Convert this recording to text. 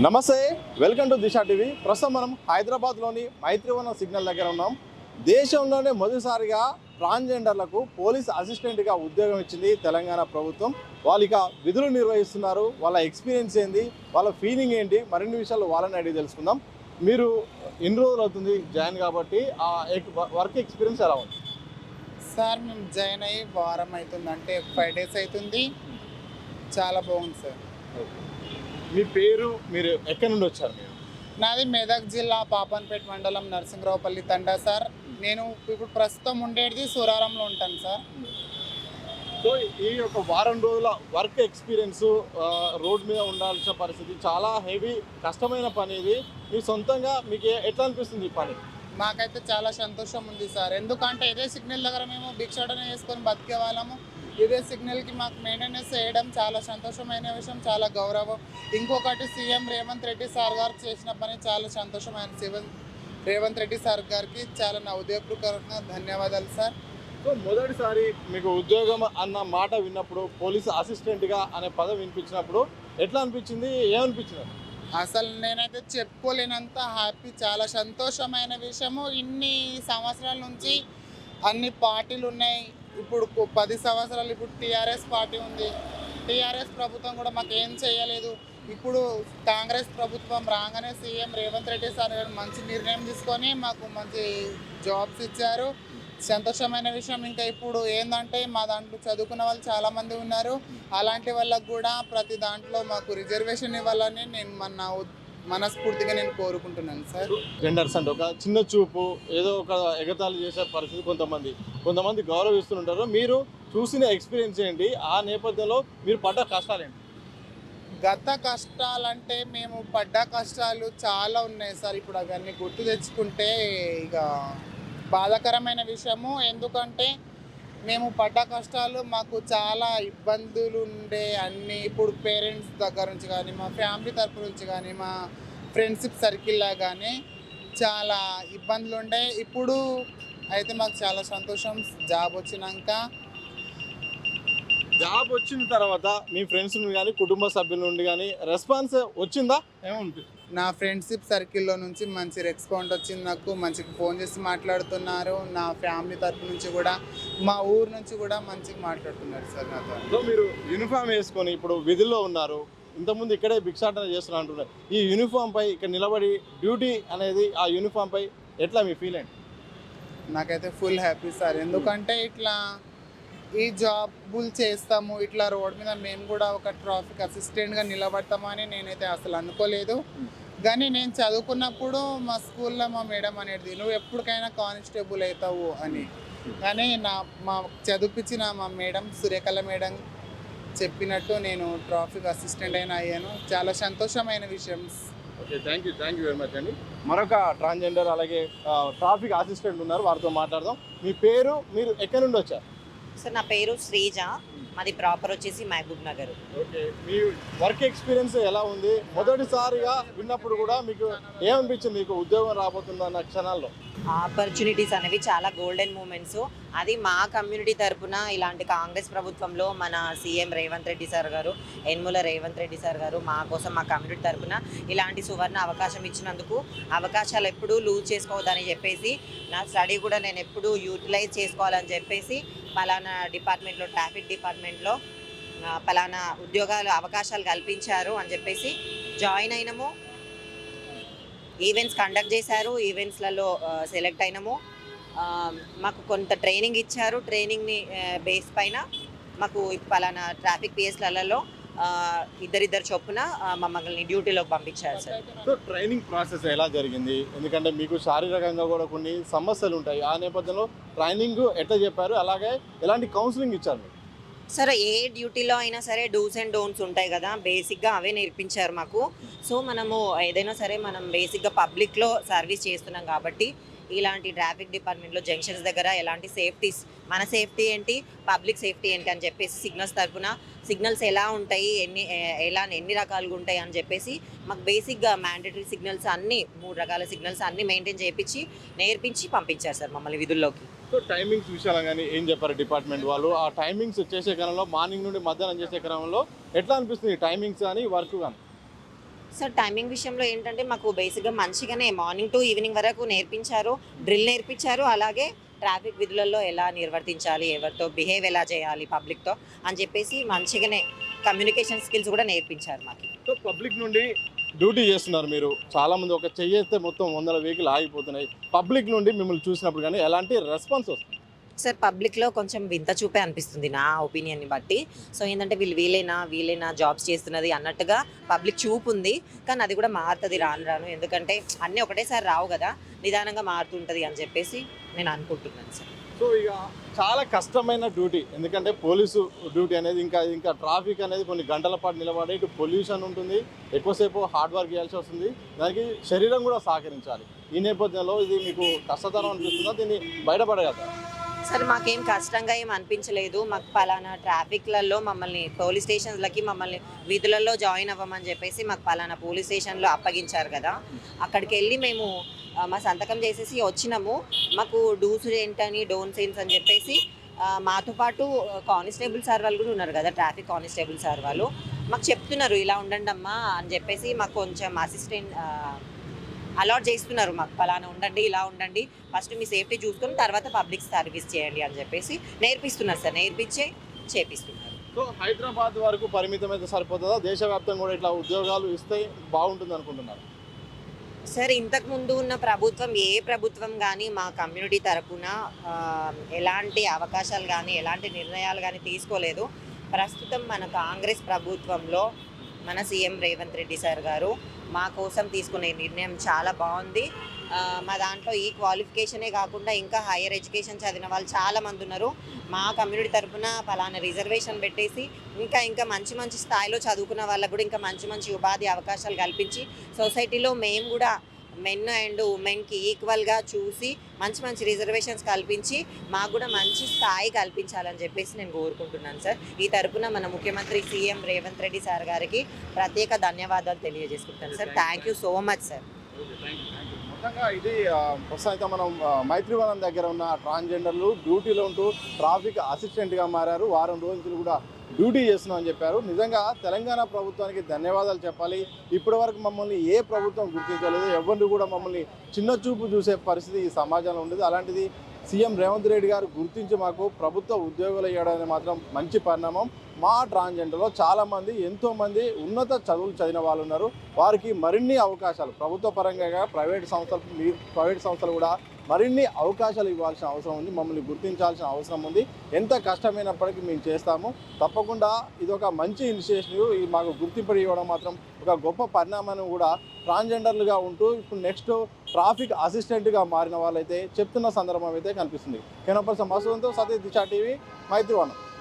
నమస్తే, welcome to Disha TV. ప్రస్తుతం మనం హైదరాబాద్లోని మైత్రివనం సిగ్నల్ దగ్గర ఉన్నాం. దేశంలోనే మొదటిసారిగా ట్రాన్స్జెండర్లకు పోలీస్ అసిస్టెంట్గా ఉద్యోగం ఇచ్చింది తెలంగాణ ప్రభుత్వం. వాళ్ళు ఇక విధులు నిర్వహిస్తున్నారు. వాళ్ళ ఎక్స్పీరియన్స్ ఏంది, వాళ్ళ ఫీలింగ్ ఏంటి, మరిన్ని విషయాలు వాళ్ళని అడిగి తెలుసుకుందాం. మీరు ఎన్ని రోజులు అవుతుంది జాయిన్ కాబట్టి ఆ వర్క్ ఎక్స్పీరియన్స్ ఎలా ఉంది? సార్ మేము జాయిన్ అయ్యి వారం అవుతుంది, అంటే 5 days అవుతుంది. చాలా బాగుంది సార్. మీ పేరు, మీరు ఎక్కడి నుండి వచ్చారు? మీరు నాది మెదక్ జిల్లా పాపన్పేట మండలం నరసింహరావుపల్లి తండా సార్. నేను ఇప్పుడు ప్రస్తుతం ఉండేది సూరారంలో ఉంటాను సార్. సో ఈ యొక్క వారం రోజుల వర్క్ ఎక్స్పీరియన్స్, రోడ్ మీద ఉండాల్సిన పరిస్థితి, చాలా హెవీ కష్టమైన పని. ఇది మీ సొంతంగా మీకు ఎట్లా అనిపిస్తుంది ఈ పని? మాకైతే చాలా సంతోషం ఉంది సార్. ఎందుకంటే ఇదే సిగ్నల్ దగ్గర మేము భిక్షాటన చేసుకొని బతికే వాళ్ళము. ఇదే సిగ్నల్కి మాకు మెయింటెనెన్స్ చేయడం చాలా సంతోషమైన విషయం, చాలా గౌరవం. ఇంకొకటి సీఎం రేవంత్ రెడ్డి సార్ గారు చేసిన పని చాలా సంతోషమైన. రేవంత్ రెడ్డి సార్ గారికి చాలా నా ఉదయపూర్వకంగా ధన్యవాదాలు సార్. సో మొదటిసారి మీకు ఉద్యోగం అన్న మాట విన్నప్పుడు, పోలీస్ అసిస్టెంట్గా అనే పదం వినిపించినప్పుడు ఎట్లా అనిపించింది, ఏమనిపించింది? అసలు నేనైతే చెప్పుకోలేనంత హ్యాపీ, చాలా సంతోషమైన విషయము. ఇన్ని సంవత్సరాల నుంచి అన్ని పార్టీలు ఉన్నాయి. ఇప్పుడు 10 సంవత్సరాలు ఇప్పుడు టీఆర్ఎస్ పార్టీ ఉంది. టీఆర్ఎస్ ప్రభుత్వం కూడా మాకు ఏం చేయలేదు. ఇప్పుడు కాంగ్రెస్ ప్రభుత్వం రాగానే సీఎం రేవంత్ రెడ్డి సార్ గారు మంచి నిర్ణయం తీసుకొని మాకు మంచి జాబ్స్ ఇచ్చారు. సంతోషమైన విషయం. ఇంకా ఇప్పుడు ఏంటంటే మా దాంట్లో చదువుకున్న వాళ్ళు చాలామంది ఉన్నారు. అలాంటి వాళ్ళకు కూడా ప్రతి దాంట్లో మాకు రిజర్వేషన్ ఇవ్వాలని నేను మనస్ఫూర్తిగా నేను కోరుకుంటున్నాను సార్. జెండర్స్ అంటే ఒక చిన్న చూపు, ఏదో ఒక ఎగతాళి చేసే పరిస్థితి కొంతమంది గౌరవిస్తుంటారు. మీరు చూసిన ఎక్స్పీరియన్స్ ఏంటి, ఆ నేపథ్యంలో మీరు పడ్డ కష్టాలు ఏంటి? గత కష్టాలంటే మేము పడ్డ కష్టాలు చాలా ఉన్నాయి సార్. ఇప్పుడు అవన్నీ గుర్తు తెచ్చుకుంటే ఇక బాధాకరమైన విషయము. ఎందుకంటే మేము పడ్డ కష్టాలు, మాకు చాలా ఇబ్బందులు ఉండే అన్నీ. ఇప్పుడు పేరెంట్స్ దగ్గర నుంచి కానీ, మా ఫ్యామిలీ తరపు నుంచి కానీ, మా ఫ్రెండ్షిప్ సర్కిల్లా కానీ చాలా ఇబ్బందులు ఉండే. ఇప్పుడు అయితే మాకు చాలా సంతోషం. జాబ్ వచ్చిన తర్వాత మీ ఫ్రెండ్స్ నుండి కానీ, కుటుంబ సభ్యుల నుండి కానీ రెస్పాన్స్ వచ్చిందా? ఏమనిపిస్తుంది? నా ఫ్రెండ్షిప్ సర్కిల్లో నుంచి మంచి రెస్పాండ్ వచ్చింది. నాకు మంచిగా ఫోన్ చేసి మాట్లాడుతున్నారు. నా ఫ్యామిలీ తరపు నుంచి కూడా, మా ఊరు నుంచి కూడా మంచిగా మాట్లాడుతున్నారు సార్ నాతో. సో మీరు యూనిఫామ్ వేసుకొని ఇప్పుడు విధుల్లో ఉన్నారు. ఇంతకుముందు ఇక్కడే భిక్షాటన చేస్తున్నారు అంటున్నారు. ఈ యూనిఫామ్ పై ఇక్కడ నిలబడి డ్యూటీ అనేది, ఆ యూనిఫామ్ పై ఎట్లా మీ ఫీల్ ఏంటి? నాకైతే ఫుల్ హ్యాపీ సార్. ఎందుకంటే ఇట్లా ఈ జాబులు చేస్తాము, ఇట్లా రోడ్ మీద మేము కూడా ఒక ట్రాఫిక్ అసిస్టెంట్గా నిలబడతామని నేనైతే అసలు అనుకోలేదు. కానీ నేను చదువుకున్నప్పుడు మా స్కూల్లో మా మేడం అనేది, నువ్వు ఎప్పటికైనా కానిస్టేబుల్ అవుతావు అని. కానీ మా చదివించిన మా మేడం సురేఖల మేడం చెప్పినట్టు నేను ట్రాఫిక్ అసిస్టెంట్ అయినా అయ్యాను. చాలా సంతోషమైన విషయం. Okay, thank you very much అండి. మరొక ట్రాన్స్జెండర్ అలాగే ట్రాఫిక్ అసిస్టెంట్ ఉన్నారు, వారితో మాట్లాడదాం. మీ పేరు, మీరు ఎక్కడి నుండి వచ్చారు? సార్ నా పేరు శ్రీజ, మాది ప్రాపర్ వచ్చేసి మహబూబ్ నగర్. ఓకే, మీ వర్క్ ఎక్స్పీరియన్స్ ఎలా ఉంది? మొదటిసారిగా విన్నప్పుడు కూడా మీకు ఏమనిపించింది, మీకు ఉద్యోగం రాబోతుంది అన్న క్షణాల్లో? ఆపర్చునిటీస్ అనేవి చాలా గోల్డెన్ మూమెంట్స్. అది మా కమ్యూనిటీ తరపున ఇలాంటి కాంగ్రెస్ ప్రభుత్వంలో మన సీఎం రేవంత్ రెడ్డి సార్ గారు, యనమల రేవంత్ రెడ్డి సార్ గారు మా కోసం, మా కమ్యూనిటీ తరపున ఇలాంటి సువర్ణ అవకాశం ఇచ్చినందుకు, అవకాశాలు ఎప్పుడూ లూజ్ చేసుకోవద్దని చెప్పేసి, నా స్టడీ కూడా నేను ఎప్పుడూ యూటిలైజ్ చేసుకోవాలని చెప్పేసి పలానా డిపార్ట్మెంట్లో, ట్రాఫిక్ డిపార్ట్మెంట్లో పలానా ఉద్యోగాలు అవకాశాలు కల్పించారు అని చెప్పేసి జాయిన్ అయినాము. ఈవెంట్స్ కండక్ట్ చేశారు, ఈవెంట్స్లలో సెలెక్ట్ అయినాము. మాకు కొంత ట్రైనింగ్ ఇచ్చారు. ట్రైనింగ్ని బేస్ పైన మాకు పలానా ట్రాఫిక్ పిఎస్లలో ఇద్దరిద్దరు చొప్పున మమ్మల్ని డ్యూటీలోకి పంపించారు సార్. సో ట్రైనింగ్ ప్రాసెస్ ఎలా జరిగింది? ఎందుకంటే మీకు శారీరకంగా కూడా కొన్ని సమస్యలు ఉంటాయి. ఆ నేపథ్యంలో ట్రైనింగ్ ఎట్లా చెప్పారు, అలాగే ఎలాంటి కౌన్సిలింగ్ ఇచ్చారు? సరే, ఏ డ్యూటీలో అయినా సరే డూస్ అండ్ డోంట్స్ ఉంటాయి కదా, బేసిక్గా అవే నేర్పించారు మాకు. సో మనము ఏదైనా సరే మనం బేసిక్గా పబ్లిక్లో సర్వీస్ చేస్తున్నాం కాబట్టి ఇలాంటి ట్రాఫిక్ డిపార్ట్మెంట్లో జంక్షన్స్ దగ్గర ఎలాంటి సేఫ్టీస్, మన సేఫ్టీ ఏంటి, పబ్లిక్ సేఫ్టీ ఏంటి అని చెప్పేసి సిగ్నల్స్ తరఫున సిగ్నల్స్ ఎలా ఉంటాయి, ఎన్ని రకాలుగా ఉంటాయి అని చెప్పేసి మాకు బేసిక్గా మ్యాండేటరీ సిగ్నల్స్ అన్నీ, 3 రకాల సిగ్నల్స్ అన్నీ మెయింటైన్ చేయించి నేర్పించి పంపించారు సార్ మమ్మల్ని విధుల్లోకి. సో టైమింగ్స్ విషయాలు కానీ ఏం చెప్పారు డిపార్ట్మెంట్ వాళ్ళు? ఆ టైమింగ్స్ చేసే క్రమంలో, మార్నింగ్ నుండి మధ్యాహ్నం చేసే క్రమంలో ఎట్లా అనిపిస్తుంది టైమింగ్స్ కానీ వర్క్ కానీ? సార్ టైమింగ్ విషయంలో ఏంటంటే మాకు బేసిక్గా మంచిగానే మార్నింగ్ టు ఈవినింగ్ వరకు నేర్పించారు, డ్రిల్ నేర్పించారు. అలాగే ట్రాఫిక్ విధులలో ఎలా నిర్వర్తించాలి, ఎవరితో బిహేవ్ ఎలా చేయాలి పబ్లిక్తో అని చెప్పేసి మంచిగానే కమ్యూనికేషన్ స్కిల్స్ కూడా నేర్పించారు మాకు. సో పబ్లిక్ నుండి డ్యూటీ చేస్తున్నారు మీరు, చాలామంది ఒక చెయ్యేస్తే మొత్తం 100 వెహికల్ ఆగిపోతున్నాయి. పబ్లిక్ నుండి మిమ్మల్ని చూసినప్పుడు కానీ ఎలాంటి రెస్పాన్స్ వస్తుంది? సార్ పబ్లిక్లో కొంచెం వింత చూపే అనిపిస్తుంది నా ఒపీనియన్ని బట్టి. సో ఏంటంటే వీళ్ళేనా జాబ్స్ చేస్తున్నది అన్నట్టుగా పబ్లిక్ చూపు ఉంది. కానీ అది కూడా మారుతుంది రాను రాను, ఎందుకంటే అన్నీ ఒకటేసారి రావు కదా, నిదానంగా మారుతుంటుంది అని చెప్పేసి నేను అనుకుంటున్నాను సార్. సో ఇక చాలా కష్టమైన డ్యూటీ, ఎందుకంటే పోలీసు డ్యూటీ అనేది ఇంకా ట్రాఫిక్ అనేది కొన్ని గంటల పాటు నిలబడి, ఇటు పొల్యూషన్ ఉంటుంది, ఎక్కువసేపు హార్డ్ వర్క్ చేయాల్సి వస్తుంది, దానికి శరీరం కూడా సహకరించాలి. ఈ నేపథ్యంలో ఇది మీకు కష్టతరం అనిపిస్తుందా, దీన్ని బయటపడగలరా? సరే మాకేం కష్టంగా ఏం అనిపించలేదు. మాకు పలానా ట్రాఫిక్లలో మమ్మల్ని పోలీస్ స్టేషన్లకి మమ్మల్ని విధులలో జాయిన్ అవ్వమని చెప్పేసి మాకు పలానా పోలీస్ స్టేషన్లో అప్పగించారు కదా, అక్కడికి వెళ్ళి మేము మా సంతకం చేసేసి వచ్చినాము. మాకు డూస్ ఏంటని డోంట్స్ అని చెప్పేసి మాతో పాటు కానిస్టేబుల్ సార్ వాళ్ళు కూడా ఉన్నారు కదా, ట్రాఫిక్ కానిస్టేబుల్ సార్ వాళ్ళు మాకు చెప్తున్నారు ఇలా ఉండండి అమ్మా అని చెప్పేసి. మాకు కొంచెం అసిస్టెంట్ అలాట్ చేస్తున్నారు, మాకు పలానా ఉండండి, ఇలా ఉండండి, ఫస్ట్ మీ సేఫ్టీ చూసుకొని తర్వాత పబ్లిక్ సర్వీస్ చేయండి అని చెప్పేసి నేర్పిస్తున్నారు సార్, నేర్పించే చేపిస్తున్నారు. సో హైదరాబాద్ వరకు పరిమితం అయితే సరిపోతుందా, దేశవ్యాప్తంగా కూడా ఇట్లా ఉద్యోగాలు ఇస్తే బాగుంటుంది అనుకుంటున్నారు? సార్ ఇంతకు ముందు ఉన్న ప్రభుత్వం ఏ ప్రభుత్వం కానీ మా కమ్యూనిటీ తరపున ఎలాంటి అవకాశాలు కానీ ఎలాంటి నిర్ణయాలు కానీ తీసుకోలేదు. ప్రస్తుతం మన కాంగ్రెస్ ప్రభుత్వంలో మన సీఎం రేవంత్ రెడ్డి సార్ గారు మా కోసం తీసుకునే నిర్ణయం చాలా బాగుంది. మా దాంట్లో ఈ క్వాలిఫికేషనే కాకుండా ఇంకా హైయర్ ఎడ్యుకేషన్ చదివిన వాళ్ళు చాలామంది ఉన్నారు. మా కమ్యూనిటీ తరఫున పలానా రిజర్వేషన్ పెట్టేసి ఇంకా మంచి స్థాయిలో చదువుకున్న వాళ్ళకు కూడా ఇంకా మంచి ఉపాధి అవకాశాలు కల్పించి సొసైటీలో మేము కూడా మెన్ అండ్ ఉమెన్కి ఈక్వల్గా చూసి మంచి రిజర్వేషన్స్ కల్పించి మాకు కూడా మంచి స్థాయి కల్పించాలని చెప్పేసి నేను కోరుకుంటున్నాను సార్. ఈ తరపున మన ముఖ్యమంత్రి సీఎం రేవంత్ రెడ్డి సార్ గారికి ప్రత్యేక ధన్యవాదాలు తెలియజేసుకుంటాను sir. Thank you so much sir. మొత్తంగా ఇది ప్రస్తుతం మనం మైత్రివనం దగ్గర ఉన్న ట్రాన్స్జెండర్లు డ్యూటీలో ఉంటూ ట్రాఫిక్ అసిస్టెంట్గా మారారు. వారం రోజులు కూడా డ్యూటీ చేస్తున్నామని చెప్పారు. నిజంగా తెలంగాణ ప్రభుత్వానికి ధన్యవాదాలు చెప్పాలి. ఇప్పటి వరకు మమ్మల్ని ఏ ప్రభుత్వం గుర్తించలేదు, ఎవరిని కూడా మమ్మల్ని చిన్న చూపు చూసే పరిస్థితి ఈ సమాజంలో ఉండేది. అలాంటిది సీఎం రేవంత్ రెడ్డి గారు గుర్తించి మాకు ప్రభుత్వ ఉద్యోగాలు ఇవ్వడం అనేది మాత్రం మంచి పరిణామం. మా ట్రాన్స్జెండర్లో చాలామంది ఎంతోమంది ఉన్నత చదువులు చదివిన వాళ్ళు ఉన్నారు. వారికి మరిన్ని అవకాశాలు ప్రభుత్వ పరంగా ప్రైవేట్ సంస్థలు కూడా మరిన్ని అవకాశాలు ఇవ్వాల్సిన అవసరం ఉంది. మమ్మల్ని గుర్తించాల్సిన అవసరం ఉంది. ఎంత కష్టమైనప్పటికీ మేము చేస్తాము. తప్పకుండా ఇది ఒక మంచి ఇనిషియేటివ్. ఇది మాకు గుర్తింపు ఇవ్వడం మాత్రం ఒక గొప్ప పరిణామాన్ని కూడా ట్రాన్స్జెండర్లుగా ఉంటూ ఇప్పుడు నెక్స్ట్ ట్రాఫిక్ అసిస్టెంట్గా మారిన వాళ్ళైతే చెప్తున్న సందర్భం అయితే కనిపిస్తుంది. కెనపర్సన్ మసూదంతో సతీష్ దిశా టీవీ మైత్రివనం.